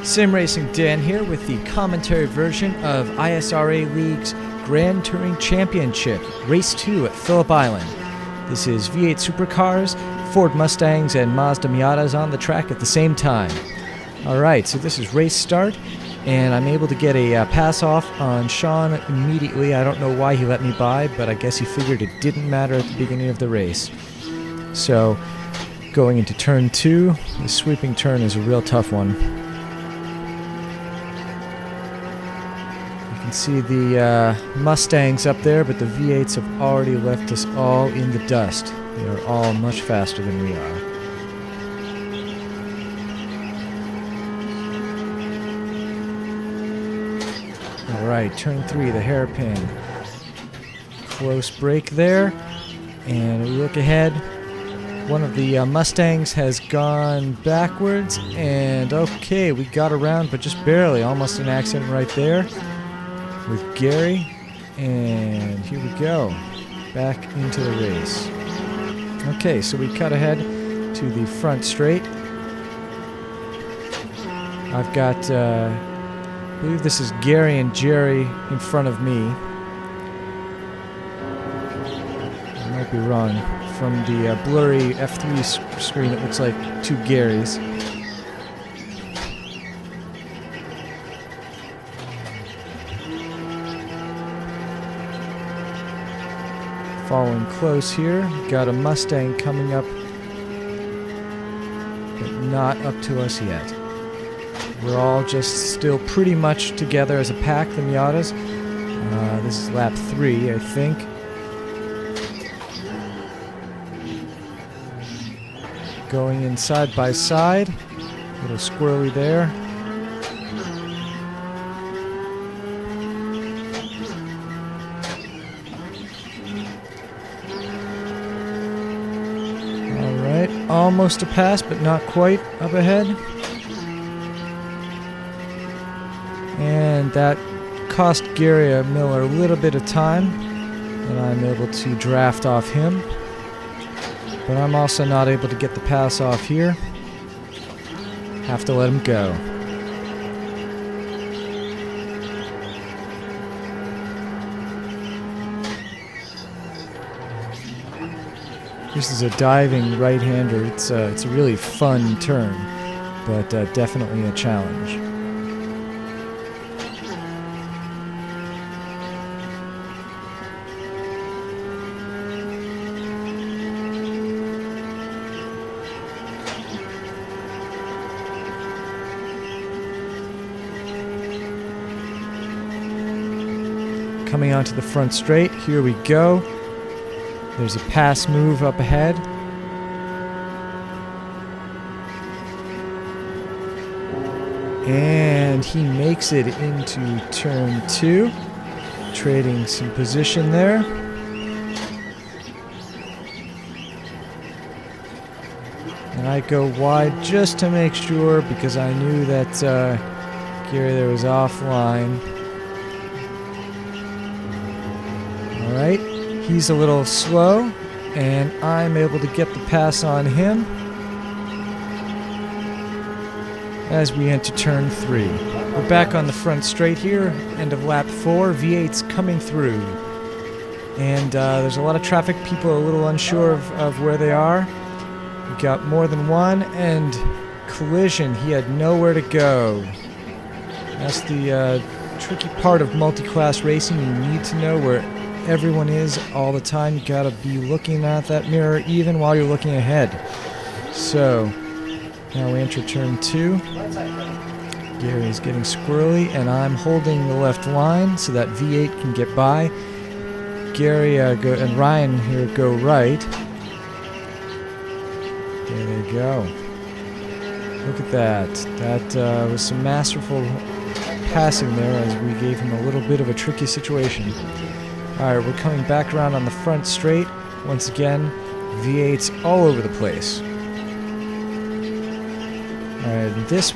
Sim Racing Dan here with the commentary version of ISRA League's Grand Touring Championship, Race 2 at Phillip Island. This is V8 supercars, Ford Mustangs, and Mazda Miatas on the track at the same time. Alright, so this is race start, and I'm able to get a pass off on Sean immediately. I don't know why he let me by, but I guess he figured it didn't matter at the beginning of the race. So, going into turn 2, the sweeping turn is a real tough one. You can see the Mustangs up there, but the V8s have already left us all in the dust. They are all much faster than we are. Alright, turn 3, the hairpin. Close break there, and we look ahead. One of the Mustangs has gone backwards, and okay, we got around, but just barely. Almost an accident right there with Gary, and here we go, back into the race. Okay, so we cut ahead to the front straight. I've got, I believe this is Gary and Jerry in front of me. I might be wrong. From the blurry F3 screen, it looks like two Garys. Following close here, got a Mustang coming up, but not up to us yet. We're all just still pretty much together as a pack, the Miatas. This is lap 3, I think. Going in side by side, a little squirrely there. Alright, almost a pass, but not quite up ahead. And that cost Gary Miller a little bit of time, and I'm able to draft off him. But I'm also not able to get the pass off here. Have to let him go. This is a diving right-hander. It's a really fun turn, but definitely a challenge. Coming onto the front straight, here we go. There's a pass move up ahead. And he makes it into turn 2, trading some position there. And I go wide just to make sure, because I knew that Gary there was offline. Alright, he's a little slow, and I'm able to get the pass on him as we enter turn 3. We're back on the front straight here, end of lap 4, V8's coming through. And there's a lot of traffic, people are a little unsure of where they are. We got more than one, and collision, he had nowhere to go. That's the tricky part of multi-class racing. You need to know where everyone is all the time. You gotta be looking at that mirror even while you're looking ahead. So now we enter turn 2. Gary's getting squirrely, and I'm holding the left line so that V8 can get by. Gary and Ryan here go right. There they go. Look at that. That was some masterful passing there as we gave him a little bit of a tricky situation. Alright, we're coming back around on the front straight. Once again, V8's all over the place. Alright, this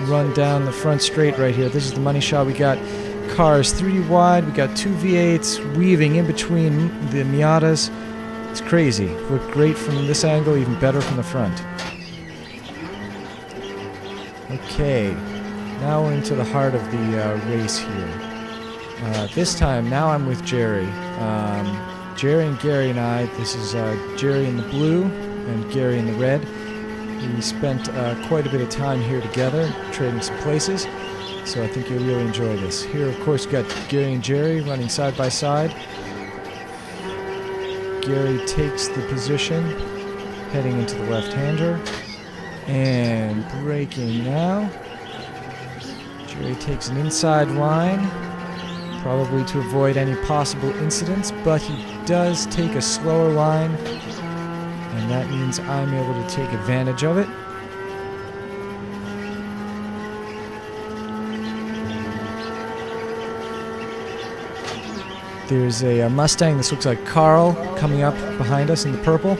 run down the front straight right here. This is the money shot. We got cars 3 wide. We got 2 V8s weaving in between the Miatas. It's crazy. Looked great from this angle, even better from the front. Okay, now we're into the heart of the race here. This time, now I'm with Jerry. Jerry and Gary and I, this is Jerry in the blue and Gary in the red. We spent quite a bit of time here together, trading some places, so I think you'll really enjoy this. Here, of course, you got Gary and Jerry running side by side. Gary takes the position, heading into the left-hander, and braking now. Jerry takes an inside line, probably to avoid any possible incidents, but he does take a slower line, and that means I'm able to take advantage of it. There's a Mustang, this looks like Carl, coming up behind us in the purple.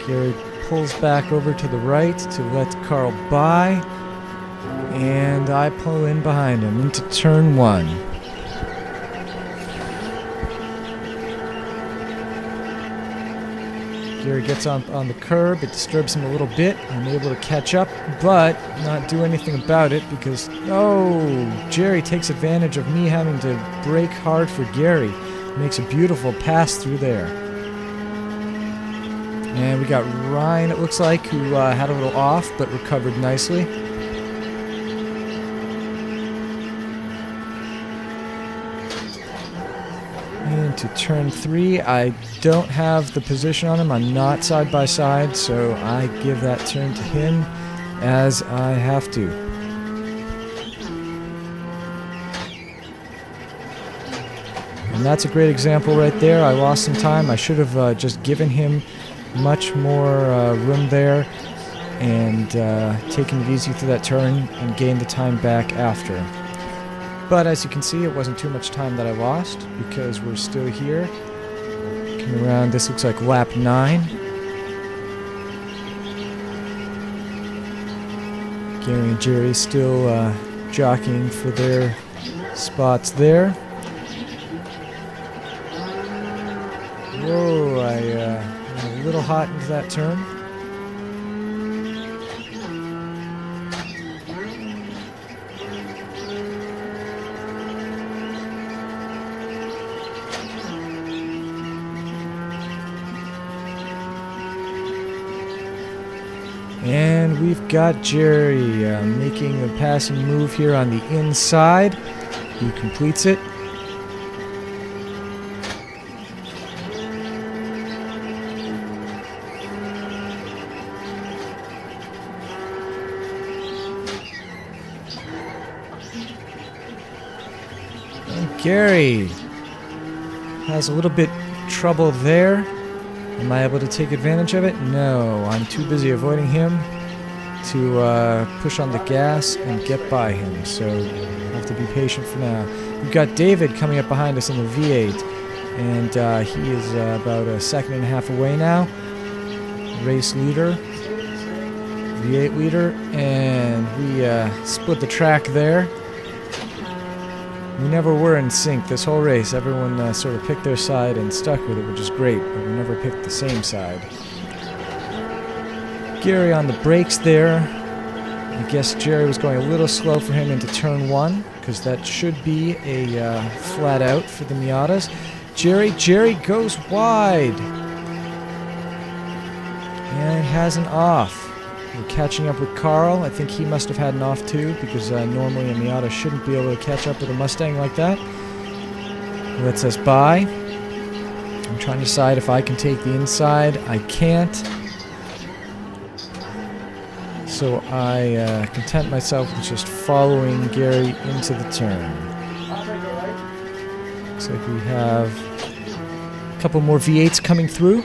Gary pulls back over to the right to let Carl by, and I pull in behind him into turn 1. Gary gets on the curb, it disturbs him a little bit. I'm able to catch up, but not do anything about it because, oh, Jerry takes advantage of me having to brake hard for Gary. Makes a beautiful pass through there. And we got Ryan, it looks like, who had a little off, but recovered nicely. Into turn 3, I don't have the position on him, I'm not side by side, so I give that turn to him as I have to. And that's a great example right there. I lost some time. I should have just given him much more room there and taken it easy through that turn and gained the time back after. But as you can see, it wasn't too much time that I lost because we're still here. Coming around, this looks like lap 9. Gary and Jerry still jockeying for their spots there. Whoa, I went a little hot into that turn. And we've got Jerry making a passing move here on the inside. He completes it. And Gary has a little bit trouble there. Am I able to take advantage of it? No, I'm too busy avoiding him to push on the gas and get by him, so I have to be patient for now. We've got David coming up behind us in the V8, and he is about a second and a half away now. Race leader, V8 leader, and we split the track there. We never were in sync this whole race. Everyone sort of picked their side and stuck with it, which is great, but we never picked the same side. Gary on the brakes there. I guess Jerry was going a little slow for him into turn 1, because that should be a flat out for the Miatas. Jerry goes wide. And has an off. We're catching up with Carl. I think he must have had an off too, because normally a Miata shouldn't be able to catch up with a Mustang like that. Lets us by. I'm trying to decide if I can take the inside. I can't. So I content myself with just following Gary into the turn. Looks like we have a couple more V8s coming through.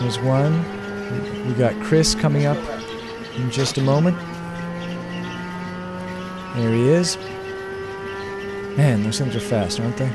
There's one. We got Chris coming up in just a moment. There he is. Man, those things are fast, aren't they?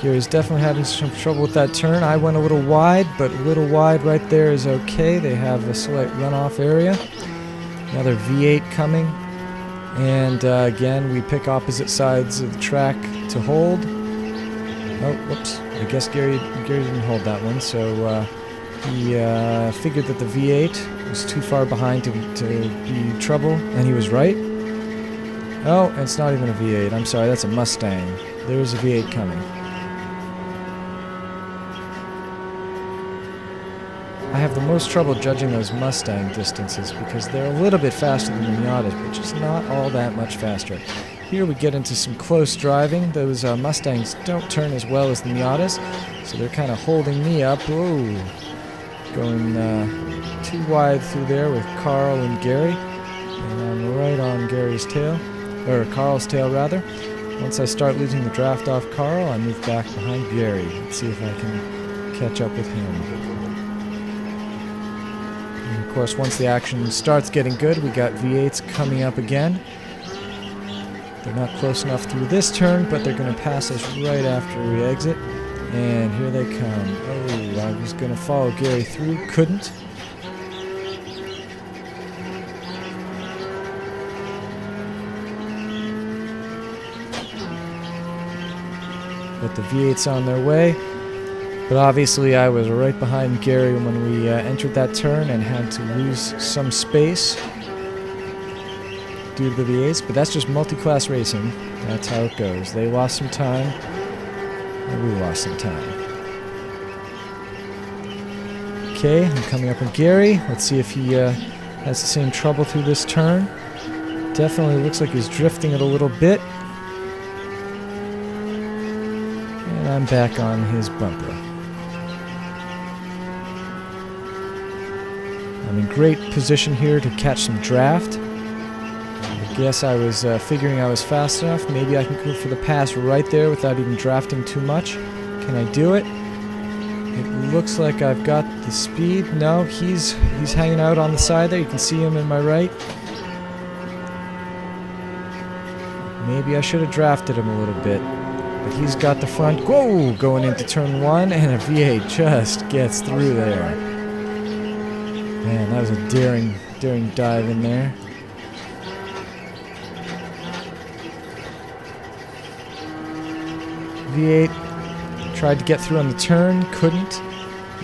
Gary's definitely having some trouble with that turn. I went a little wide, but a little wide right there is okay. They have a slight runoff area. Another V8 coming. And again, we pick opposite sides of the track to hold. Oh, whoops. I guess Gary didn't hold that one, so he figured that the V8 was too far behind to be trouble, and he was right. Oh, it's not even a V8. I'm sorry, that's a Mustang. There's a V8 coming. I have the most trouble judging those Mustang distances because they're a little bit faster than the Miatas, but just not all that much faster. Here we get into some close driving. Those Mustangs don't turn as well as the Miatas, so they're kind of holding me up. Whoa. Going too wide through there with Carl and Gary. And I'm right on Gary's tail, or Carl's tail rather. Once I start losing the draft off Carl, I move back behind Gary. Let's see if I can catch up with him. And of course, once the action starts getting good, we got V8s coming up again. They're not close enough through this turn, but they're going to pass us right after we exit. And here they come. Oh, I was going to follow Gary through, couldn't. But the V8's on their way. But obviously I was right behind Gary when we entered that turn and had to lose some space due to the V8s. But that's just multi-class racing. That's how it goes. They lost some time, and we lost some time. Okay, I'm coming up on Gary. Let's see if he has the same trouble through this turn. Definitely looks like he's drifting it a little bit. And I'm back on his bumper. I'm in great position here to catch some draft. I guess I was figuring I was fast enough. Maybe I can go for the pass right there without even drafting too much. Can I do it? It looks like I've got the speed. No, he's hanging out on the side there. You can see him in my right. Maybe I should have drafted him a little bit. But he's got the front. Whoa! Going into turn one, and a V8 just gets through there. Man, that was a daring dive in there. V8 tried to get through on the turn, couldn't,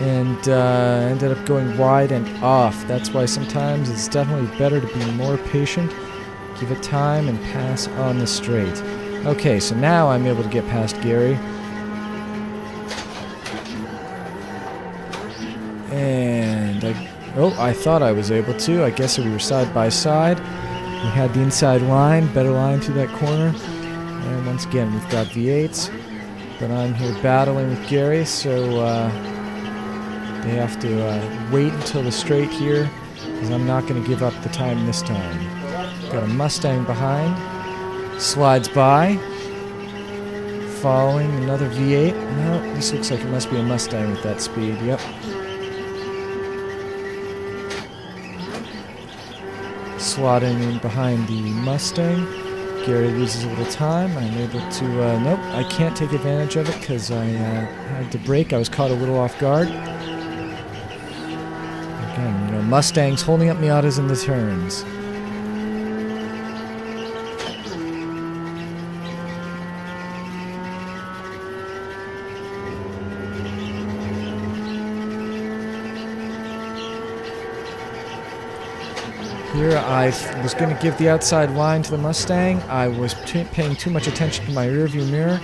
and ended up going wide and off. That's why sometimes it's definitely better to be more patient, give it time, and pass on the straight. Okay, so now I'm able to get past Gary. And I thought I was able to. I guess we were side by side. We had the inside line, better line through that corner. And once again, we've got V8s. But I'm here battling with Gary, so they have to wait until the straight here, because I'm not going to give up the time this time. Got a Mustang behind. Slides by. Following another V8. No, this looks like it must be a Mustang with that speed. Yep. Slotting in behind the Mustang. Gary loses a little time. I'm able to, nope, I can't take advantage of it because I had to brake. I was caught a little off guard. Again, you know, Mustangs holding up Miatas in the turns. Here I was going to give the outside line to the Mustang. I was paying too much attention to my rearview mirror.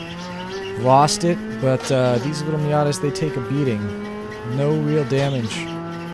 Lost it, but these little Miatas, they take a beating. No real damage